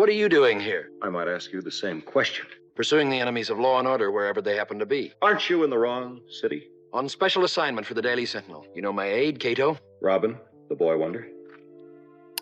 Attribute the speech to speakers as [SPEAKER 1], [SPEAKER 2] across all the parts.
[SPEAKER 1] What are you doing here?
[SPEAKER 2] I might ask you the same question.
[SPEAKER 1] Pursuing the enemies of law and order wherever they happen to be.
[SPEAKER 2] Aren't you in the wrong city?
[SPEAKER 1] On special assignment for the Daily Sentinel. You know my aide, Cato?
[SPEAKER 2] Robin, the boy wonder.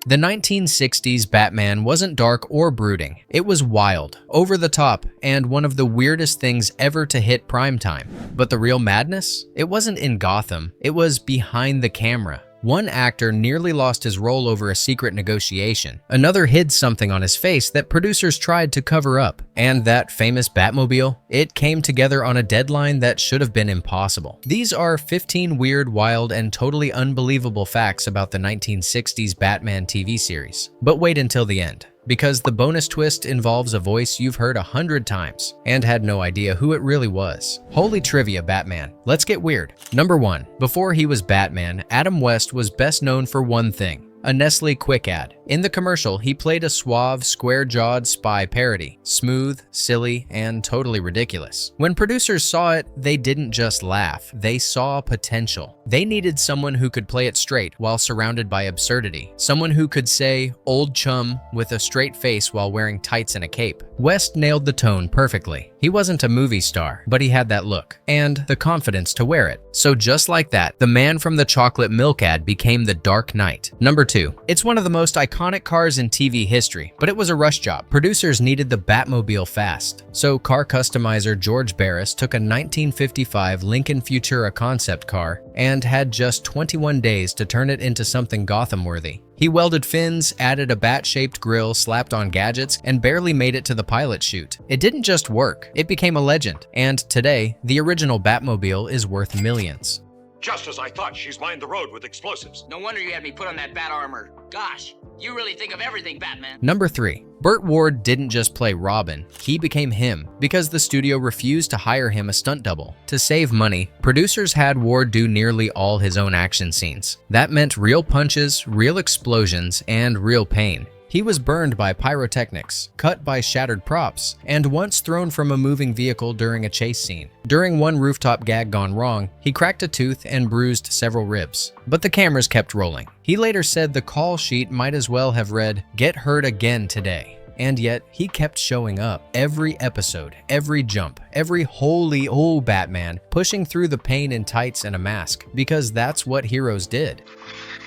[SPEAKER 3] The 1960s Batman wasn't dark or brooding. It was wild, over the top, and one of the weirdest things ever to hit primetime. But the real madness? It wasn't in Gotham, it was behind the camera. One actor nearly lost his role over a secret negotiation. Another hid something on his face that producers tried to cover up. And that famous Batmobile? It came together on a deadline that should have been impossible. These are 15 weird, wild, and totally unbelievable facts about the 1960s Batman TV series. But wait until the end, because the bonus twist involves a voice you've heard 100 times and had no idea who it really was. Holy trivia, Batman. Let's get weird. Number 1. Before he was Batman, Adam West was best known for one thing: a Nestle Quick ad. In the commercial, he played a suave, square-jawed spy parody. Smooth, silly, and totally ridiculous. When producers saw it, they didn't just laugh, they saw potential. They needed someone who could play it straight while surrounded by absurdity. Someone who could say, "old chum," with a straight face while wearing tights and a cape. West nailed the tone perfectly. He wasn't a movie star, but he had that look and the confidence to wear it. So just like that, the man from the chocolate milk ad became the Dark Knight. Number 2. It's one of the most iconic cars in TV history, but it was a rush job. Producers needed the Batmobile fast. So car customizer George Barris took a 1955 Lincoln Futura concept car and had just 21 days to turn it into something Gotham-worthy. He welded fins, added a bat-shaped grille, slapped on gadgets, and barely made it to the pilot chute. It didn't just work, it became a legend. And today, the original Batmobile is worth millions.
[SPEAKER 4] Just as I thought, she's mined the road with explosives.
[SPEAKER 5] No wonder you had me put on that bat armor. Gosh, you really think of everything, Batman.
[SPEAKER 3] Number 3. Burt Ward didn't just play Robin, he became him because the studio refused to hire him a stunt double. To save money, producers had Ward do nearly all his own action scenes. That meant real punches, real explosions, and real pain. He was burned by pyrotechnics, cut by shattered props, and once thrown from a moving vehicle during a chase scene. During one rooftop gag gone wrong, he cracked a tooth and bruised several ribs. But the cameras kept rolling. He later said the call sheet might as well have read, "Get hurt again today." And yet, he kept showing up. Every episode, every jump, every holy old Batman, pushing through the pain in tights and a mask, because that's what heroes did.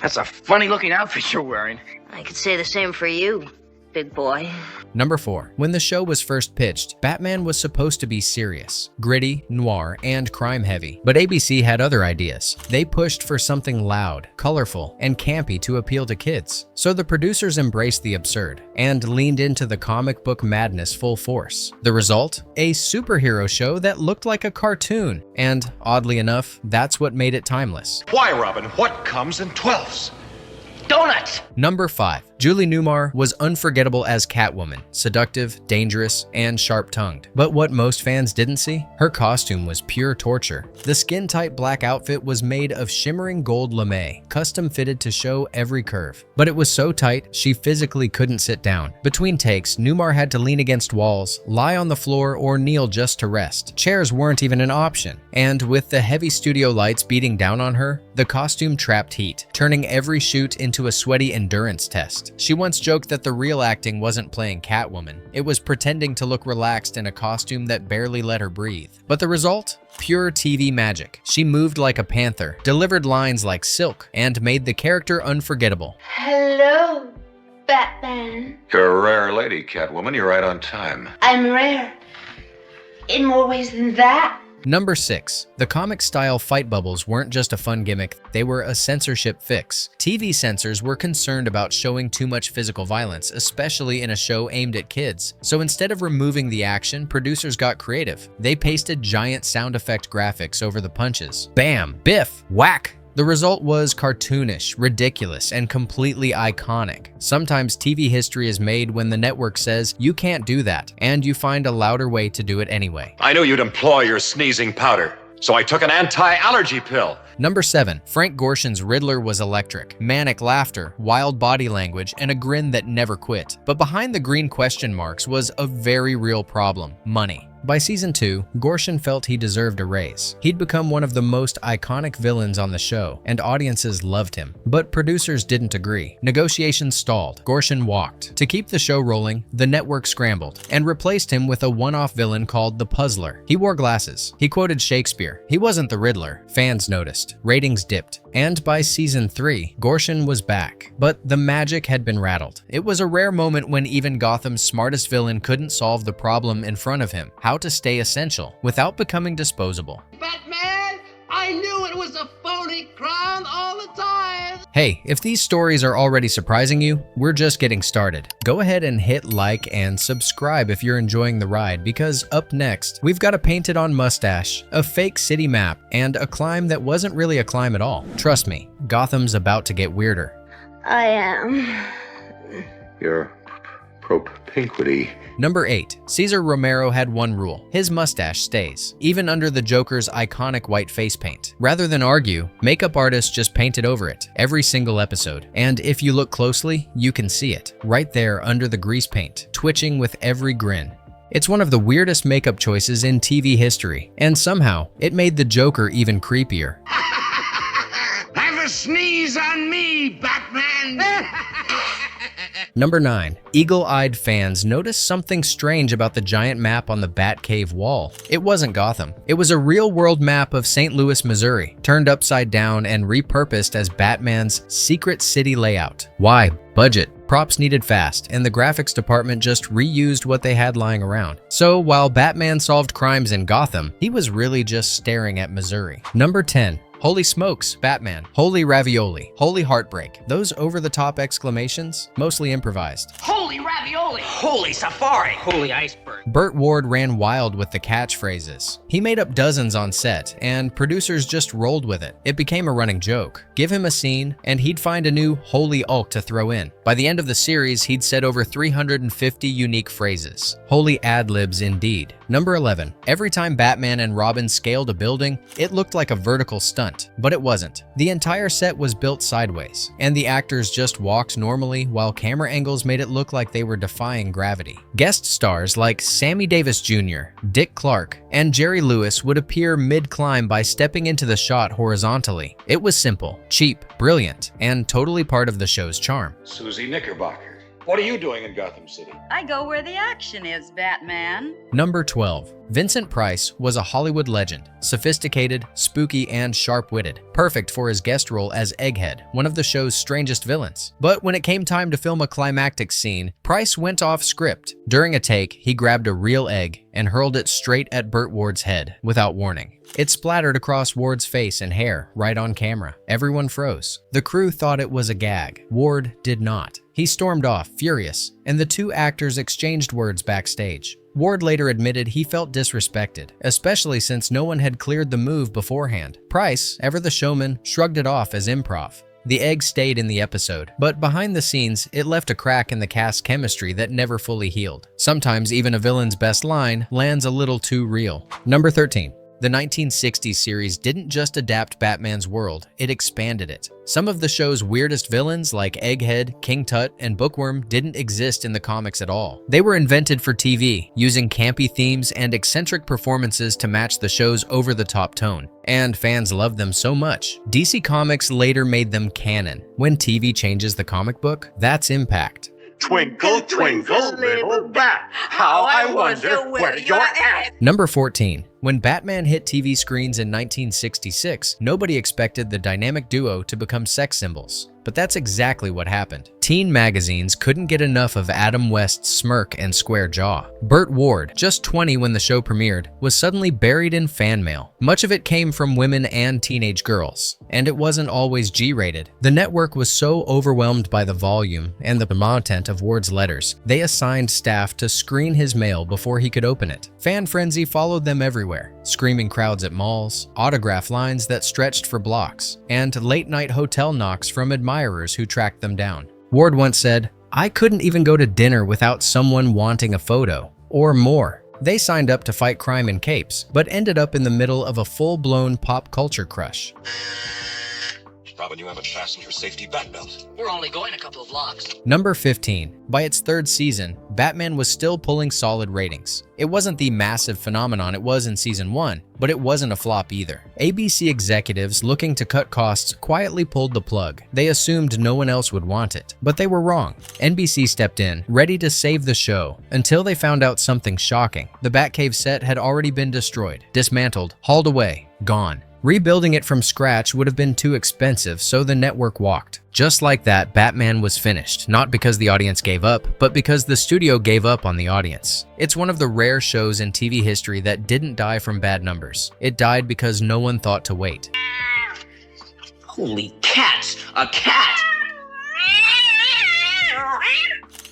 [SPEAKER 5] That's a funny-looking outfit you're wearing.
[SPEAKER 6] I could say the same for you, big boy.
[SPEAKER 3] Number 4. When the show was first pitched, Batman was supposed to be serious, gritty, noir, and crime-heavy. But ABC had other ideas. They pushed for something loud, colorful, and campy to appeal to kids. So the producers embraced the absurd and leaned into the comic book madness full force. The result? A superhero show that looked like a cartoon. And oddly enough, that's what made it timeless.
[SPEAKER 4] Why, Robin? What comes in 12s?
[SPEAKER 5] Donuts!
[SPEAKER 3] Number 5. Julie Newmar was unforgettable as Catwoman, seductive, dangerous, and sharp-tongued. But what most fans didn't see? Her costume was pure torture. The skin-tight black outfit was made of shimmering gold lame, custom-fitted to show every curve. But it was so tight, she physically couldn't sit down. Between takes, Newmar had to lean against walls, lie on the floor, or kneel just to rest. Chairs weren't even an option. And with the heavy studio lights beating down on her, the costume trapped heat, turning every shoot into a sweaty endurance test. She once joked that the real acting wasn't playing Catwoman. It was pretending to look relaxed in a costume that barely let her breathe. But the result? Pure TV magic. She moved like a panther, delivered lines like silk, and made the character unforgettable.
[SPEAKER 7] Hello, Batman.
[SPEAKER 4] You're a rare lady, Catwoman. You're right on time.
[SPEAKER 7] I'm rare. In more ways than that.
[SPEAKER 3] Number 6. The comic-style fight bubbles weren't just a fun gimmick, they were a censorship fix. TV censors were concerned about showing too much physical violence, especially in a show aimed at kids. So instead of removing the action, producers got creative. They pasted giant sound effect graphics over the punches. Bam! Biff! Whack! The result was cartoonish, ridiculous, and completely iconic. Sometimes TV history is made when the network says, you can't do that, and you find a louder way to do it anyway.
[SPEAKER 4] I knew you'd employ your sneezing powder, so I took an anti-allergy pill.
[SPEAKER 3] Number 7. Frank Gorshin's Riddler was electric. Manic laughter, wild body language, and a grin that never quit. But behind the green question marks was a very real problem: money. By season 2, Gorshin felt he deserved a raise. He'd become one of the most iconic villains on the show, and audiences loved him. But producers didn't agree. Negotiations stalled. Gorshin walked. To keep the show rolling, the network scrambled and replaced him with a one-off villain called the Puzzler. He wore glasses. He quoted Shakespeare. He wasn't the Riddler. Fans noticed. Ratings dipped. And by season 3, Gorshin was back. But the magic had been rattled. It was a rare moment when even Gotham's smartest villain couldn't solve the problem in front of him: how to stay essential without becoming disposable.
[SPEAKER 5] Batman, I knew it was a phony crown all the time.
[SPEAKER 3] Hey, if these stories are already surprising you, we're just getting started. Go ahead and hit like and subscribe if you're enjoying the ride, because up next, we've got a painted-on mustache, a fake city map, and a climb that wasn't really a climb at all. Trust me, Gotham's about to get weirder.
[SPEAKER 6] I am.
[SPEAKER 2] Your propinquity.
[SPEAKER 3] Number 8. Cesar Romero had one rule: his mustache stays, even under the Joker's iconic white face paint. Rather than argue, makeup artists just painted over it, every single episode. And if you look closely, you can see it, right there under the grease paint, twitching with every grin. It's one of the weirdest makeup choices in TV history, and somehow, it made the Joker even creepier.
[SPEAKER 5] Have a sneeze on me, Batman.
[SPEAKER 3] Number 9. Eagle-eyed fans noticed something strange about the giant map on the Batcave wall. It wasn't Gotham. It was a real-world map of St. Louis, Missouri, turned upside down and repurposed as Batman's secret city layout. Why? Budget. Props needed fast, and the graphics department just reused what they had lying around. So while Batman solved crimes in Gotham, he was really just staring at Missouri. Number 10. Holy smokes, Batman. Holy ravioli. Holy heartbreak. Those over-the-top exclamations, mostly improvised.
[SPEAKER 5] Holy ravioli. Holy safari. Holy iceberg.
[SPEAKER 3] Burt Ward ran wild with the catchphrases. He made up dozens on set, and producers just rolled with it. It became a running joke. Give him a scene, and he'd find a new holy ulk to throw in. By the end of the series, he'd said over 350 unique phrases. Holy ad-libs indeed. Number 11. Every time Batman and Robin scaled a building, it looked like a vertical stunt, but it wasn't. The entire set was built sideways, and the actors just walked normally while camera angles made it look like they were defying gravity. Guest stars like Sammy Davis Jr., Dick Clark, and Jerry Lewis would appear mid-climb by stepping into the shot horizontally. It was simple, cheap, brilliant, and totally part of the show's charm.
[SPEAKER 2] Susie Knickerbocker. What are you doing in Gotham City?
[SPEAKER 8] I go where the action is, Batman.
[SPEAKER 3] Number 12. Vincent Price was a Hollywood legend, sophisticated, spooky, and sharp-witted, perfect for his guest role as Egghead, one of the show's strangest villains. But when it came time to film a climactic scene, Price went off script. During a take, he grabbed a real egg and hurled it straight at Burt Ward's head, without warning. It splattered across Ward's face and hair, right on camera. Everyone froze. The crew thought it was a gag. Ward did not. He stormed off, furious, and the two actors exchanged words backstage. Ward later admitted he felt disrespected, especially since no one had cleared the move beforehand. Price, ever the showman, shrugged it off as improv. The egg stayed in the episode, but behind the scenes, it left a crack in the cast's chemistry that never fully healed. Sometimes even a villain's best line lands a little too real. Number 13. The 1960s series didn't just adapt Batman's world, it expanded it. Some of the show's weirdest villains like Egghead, King Tut, and Bookworm didn't exist in the comics at all. They were invented for TV, using campy themes and eccentric performances to match the show's over-the-top tone. And fans loved them so much, DC Comics later made them canon. When TV changes the comic book, that's impact.
[SPEAKER 4] Twinkle, twinkle, little bat, how I wonder where you're at.
[SPEAKER 3] Number 14. When Batman hit TV screens in 1966, nobody expected the dynamic duo to become sex symbols. But that's exactly what happened. Teen magazines couldn't get enough of Adam West's smirk and square jaw. Burt Ward, just 20 when the show premiered, was suddenly buried in fan mail. Much of it came from women and teenage girls, and it wasn't always G-rated. The network was so overwhelmed by the volume and the content of Ward's letters, they assigned staff to screen his mail before he could open it. Fan frenzy followed them everywhere. Screaming crowds at malls, autograph lines that stretched for blocks, and late-night hotel knocks from admirers who tracked them down. Ward once said, "I couldn't even go to dinner without someone wanting a photo, or more." They signed up to fight crime in capes, but ended up in the middle of a full-blown pop culture crush.
[SPEAKER 9] Robin, you haven't fastened your safety bat belt.
[SPEAKER 5] We're only going a couple of blocks.
[SPEAKER 3] Number 15. By its third season, Batman was still pulling solid ratings. It wasn't the massive phenomenon it was in season 1, but it wasn't a flop either. ABC executives looking to cut costs quietly pulled the plug. They assumed no one else would want it, but they were wrong. NBC stepped in, ready to save the show, until they found out something shocking. The Batcave set had already been destroyed, dismantled, hauled away, gone. Rebuilding it from scratch would have been too expensive, so the network walked. Just like that, Batman was finished, not because the audience gave up, but because the studio gave up on the audience. It's one of the rare shows in TV history that didn't die from bad numbers. It died because no one thought to wait.
[SPEAKER 5] Holy cats! A cat!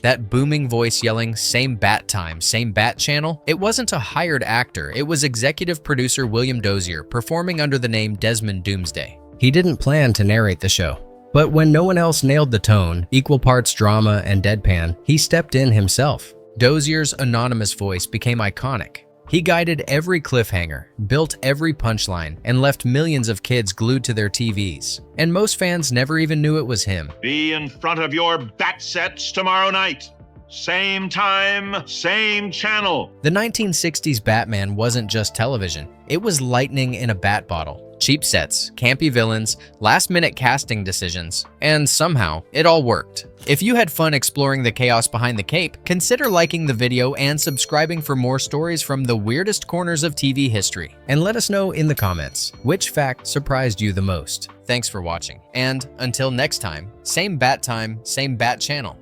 [SPEAKER 3] That booming voice yelling, "Same bat time, same bat channel," it wasn't a hired actor, it was executive producer William Dozier performing under the name Desmond Doomsday. He didn't plan to narrate the show. But when no one else nailed the tone, equal parts drama and deadpan, he stepped in himself. Dozier's anonymous voice became iconic. He guided every cliffhanger, built every punchline, and left millions of kids glued to their TVs. And most fans never even knew it was him.
[SPEAKER 10] Be in front of your bat sets tomorrow night. Same time, same channel.
[SPEAKER 3] The 1960s Batman wasn't just television. It was lightning in a bat bottle. Cheap sets, campy villains, last-minute casting decisions, and somehow, it all worked. If you had fun exploring the chaos behind the cape, consider liking the video and subscribing for more stories from the weirdest corners of TV history. And let us know in the comments, which fact surprised you the most. Thanks for watching, and until next time, same bat channel.